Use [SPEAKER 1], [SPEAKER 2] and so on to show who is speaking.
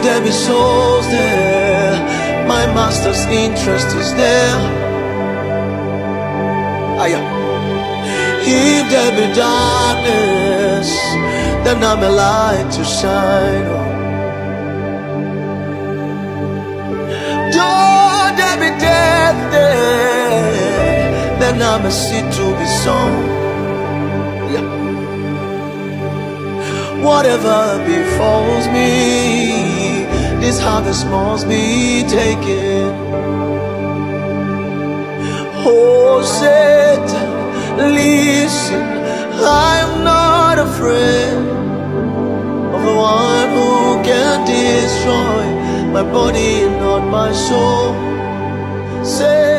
[SPEAKER 1] there be souls there, my master's interest is there. If there be darkness, then I'm a light to shine on. Though there be death there, then I'm a seed to be sown. Whatever befalls me, this harvest must be taken. Oh, Satan, listen, I am not afraid of the one who can destroy my body and not my soul. Say